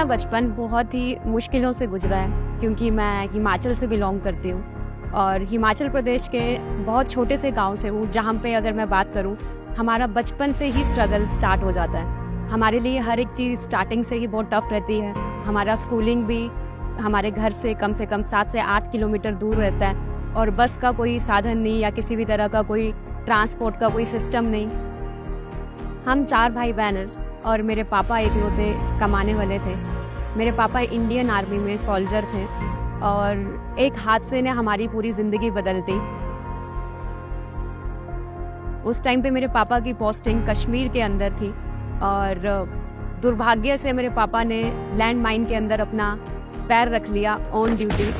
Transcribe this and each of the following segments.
मेरा बचपन बहुत ही मुश्किलों से गुजरा है क्योंकि मैं हिमाचल से बिलोंग करती हूँ और हिमाचल प्रदेश के बहुत छोटे से गांव से हूँ, जहाँ पे अगर मैं बात करूँ हमारा बचपन से ही स्ट्रगल स्टार्ट हो जाता है। हमारे लिए हर एक चीज़ स्टार्टिंग से ही बहुत टफ रहती है। हमारा स्कूलिंग भी हमारे घर से कम 7 से 8 किलोमीटर दूर रहता है और बस का कोई साधन नहीं या किसी भी तरह का कोई ट्रांसपोर्ट का कोई सिस्टम नहीं। हम 4 भाई बहन हैं और मेरे पापा इकलौते कमाने वाले थे। मेरे पापा इंडियन आर्मी में सोल्जर थे और एक हादसे ने हमारी पूरी ज़िंदगी बदल दी। उस टाइम पे मेरे पापा की पोस्टिंग कश्मीर के अंदर थी और दुर्भाग्य से मेरे पापा ने लैंड माइन के अंदर अपना पैर रख लिया ऑन ड्यूटी,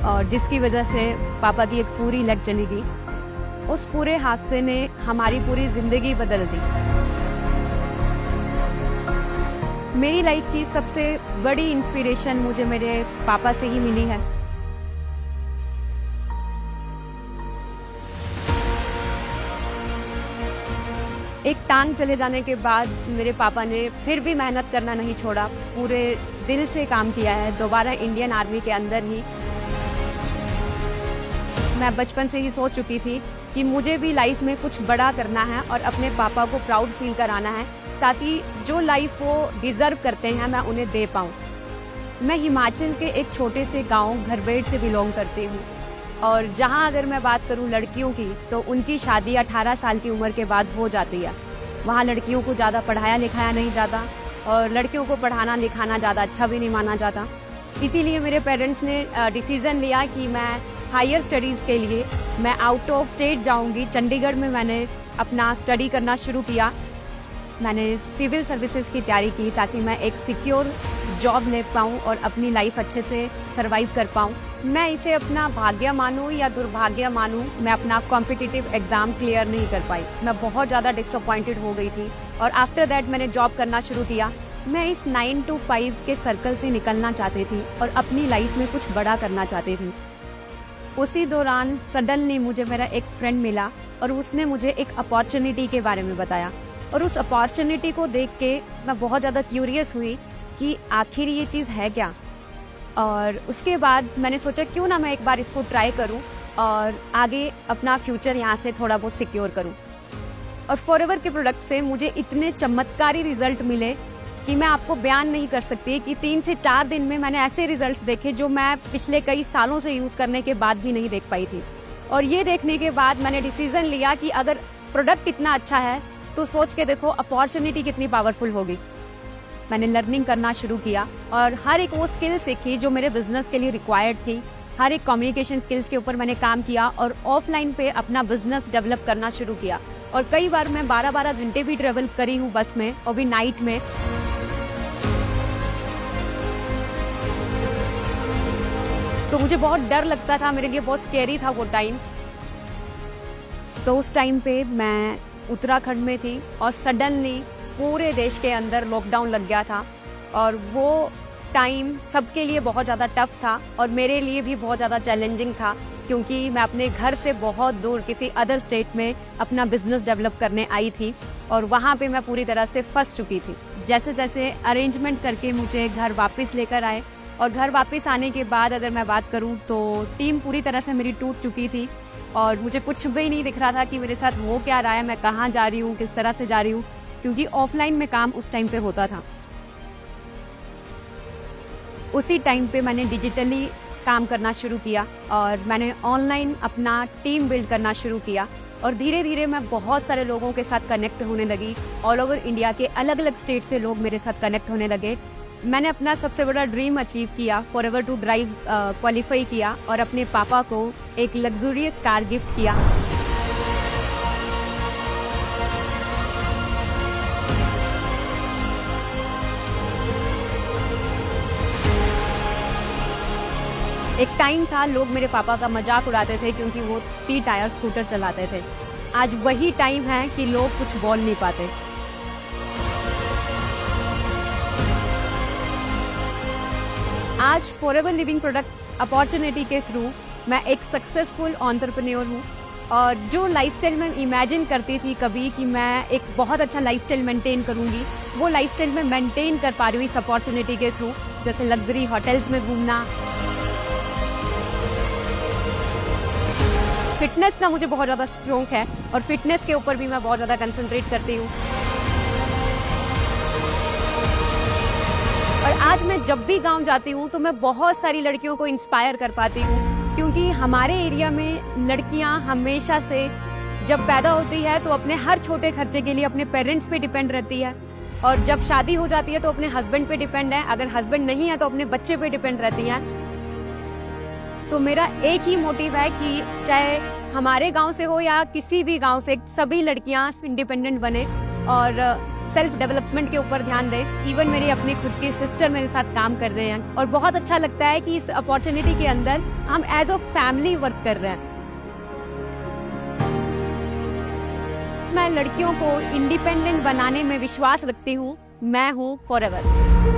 और जिसकी वजह से पापा की एक पूरी लेग चली गई। उस पूरे हादसे ने हमारी पूरी ज़िंदगी बदल दी। मेरी लाइफ की सबसे बड़ी इंस्पिरेशन मुझे मेरे पापा से ही मिली है। एक टांग चले जाने के बाद मेरे पापा ने फिर भी मेहनत करना नहीं छोड़ा, पूरे दिल से काम किया है। दोबारा इंडियन आर्मी के अंदर ही मैं बचपन से ही सोच चुकी थी कि मुझे भी लाइफ में कुछ बड़ा करना है और अपने पापा को प्राउड फील कराना है, ताकि जो लाइफ वो डिज़र्व करते हैं मैं उन्हें दे पाऊँ। मैं हिमाचल के एक छोटे से गांव घरबेड़ से बिलोंग करती हूँ और जहाँ अगर मैं बात करूँ लड़कियों की तो उनकी शादी 18 साल की उम्र के बाद हो जाती है। वहाँ लड़कियों को ज़्यादा पढ़ाया लिखाया नहीं जाता और लड़कियों को पढ़ाना लिखाना ज़्यादा अच्छा भी नहीं माना जाता। इसीलिए मेरे पेरेंट्स ने डिसीज़न लिया कि मैं हायर स्टडीज़ के लिए मैं आउट ऑफ स्टेट जाऊंगी। चंडीगढ़ में मैंने अपना स्टडी करना शुरू किया। मैंने सिविल सर्विसेज की तैयारी की ताकि मैं एक सिक्योर जॉब ले पाऊँ और अपनी लाइफ अच्छे से सर्वाइव कर पाऊँ। मैं इसे अपना भाग्य मानूँ या दुर्भाग्य मानूँ, मैं अपना कॉम्पिटिटिव एग्ज़ाम क्लियर नहीं कर पाई। मैं बहुत ज़्यादा डिसअपॉइंटेड हो गई थी और आफ्टर दैट मैंने जॉब करना शुरू किया। मैं इस 9 to 5 के सर्कल से निकलना चाहती थी और अपनी लाइफ में कुछ बड़ा करना चाहती थी। उसी दौरान सडनली मुझे मेरा एक फ्रेंड मिला और उसने मुझे एक अपॉर्चुनिटी के बारे में बताया और उस अपॉर्चुनिटी को देख के मैं बहुत ज़्यादा क्यूरियस हुई कि आखिर ये चीज़ है क्या। और उसके बाद मैंने सोचा क्यों ना मैं एक बार इसको ट्राई करूं और आगे अपना फ्यूचर यहाँ से थोड़ा बहुत सिक्योर करूं। और फॉरएवर के प्रोडक्ट से मुझे इतने चमत्कारी रिजल्ट मिले कि मैं आपको बयान नहीं कर सकती कि 3 से 4 दिन में मैंने ऐसे रिजल्ट्स देखे जो मैं पिछले कई सालों से यूज़ करने के बाद भी नहीं देख पाई थी। और ये देखने के बाद मैंने डिसीजन लिया कि अगर प्रोडक्ट इतना अच्छा है तो सोच के देखो अपॉर्चुनिटी कितनी पावरफुल होगी। मैंने लर्निंग करना शुरू किया और हर एक वो स्किल सीखी जो मेरे बिजनेस के लिए रिक्वायर्ड थी। हर एक कम्युनिकेशन स्किल्स के ऊपर मैंने काम किया और ऑफलाइन पे अपना बिजनेस डेवलप करना शुरू किया। और कई बार मैं 12-12 घंटे भी ट्रेवल करी हूँ बस में, और भी नाइट में। तो मुझे बहुत डर लगता था, मेरे लिए बहुत स्कैरी था वो टाइम। तो उस टाइम पे मैं उत्तराखंड में थी और सडनली पूरे देश के अंदर लॉकडाउन लग गया था और वो टाइम सबके लिए बहुत ज़्यादा टफ था और मेरे लिए भी बहुत ज़्यादा चैलेंजिंग था, क्योंकि मैं अपने घर से बहुत दूर किसी अदर स्टेट में अपना बिजनेस डेवलप करने आई थी और वहाँ पे मैं पूरी तरह से फंस चुकी थी। जैसे तैसे अरेंजमेंट करके मुझे घर वापस लेकर आए और घर वापस आने के बाद अगर मैं बात करूँ तो टीम पूरी तरह से मेरी टूट चुकी थी और मुझे कुछ भी नहीं दिख रहा था कि मेरे साथ हो क्या रहा है, मैं कहाँ जा रही हूँ, किस तरह से जा रही हूँ, क्योंकि ऑफलाइन में काम उस टाइम पे होता था। उसी टाइम पे मैंने डिजिटली काम करना शुरू किया और मैंने ऑनलाइन अपना टीम बिल्ड करना शुरू किया और धीरे धीरे मैं बहुत सारे लोगों के साथ कनेक्ट होने लगी। ऑल ओवर इंडिया के अलग अलग स्टेट से लोग मेरे साथ कनेक्ट होने लगे। मैंने अपना सबसे बड़ा ड्रीम अचीव किया, फॉरएवर टू ड्राइव क्वालिफाई किया और अपने पापा को एक लग्जूरियस कार गिफ्ट किया। एक टाइम था लोग मेरे पापा का मजाक उड़ाते थे क्योंकि वो 3 टायर स्कूटर चलाते थे। आज वही टाइम है कि लोग कुछ बोल नहीं पाते। आज फॉरएवर लिविंग प्रोडक्ट अपॉर्चुनिटी के थ्रू मैं एक सक्सेसफुल एंटरप्रेन्योर हूँ और जो लाइफस्टाइल मैं इमेजिन करती थी कभी कि मैं एक बहुत अच्छा लाइफस्टाइल मेंटेन करूंगी, वो लाइफस्टाइल मैं मेंटेन कर पा रही हूँ इस अपॉर्चुनिटी के थ्रू। जैसे लग्जरी होटल्स में घूमना, फिटनेस का मुझे बहुत ज़्यादा शौक है और फिटनेस के ऊपर भी मैं बहुत ज़्यादा कंसंट्रेट करती हूँ। और आज मैं जब भी गांव जाती हूँ तो मैं बहुत सारी लड़कियों को इंस्पायर कर पाती हूँ, क्योंकि हमारे एरिया में लड़कियाँ हमेशा से जब पैदा होती है तो अपने हर छोटे खर्चे के लिए अपने पेरेंट्स पे डिपेंड रहती है, और जब शादी हो जाती है तो अपने हस्बैंड पे डिपेंड है, अगर हस्बैंड नहीं है तो अपने बच्चे पे डिपेंड रहती है। तो मेरा एक ही मोटिव है कि चाहे हमारे गांव से हो या किसी भी गांव से, सभी लड़कियां इंडिपेंडेंट बने और सेल्फ डेवलपमेंट के ऊपर ध्यान दें। इवन मेरी अपनी खुद की सिस्टर मेरे साथ काम कर रहे हैं और बहुत अच्छा लगता है कि इस अपॉर्चुनिटी के अंदर हम एज अ फैमिली वर्क कर रहे हैं। मैं लड़कियों को इंडिपेंडेंट बनाने में विश्वास रखती हूँ। मैं हूँ फॉरएवर।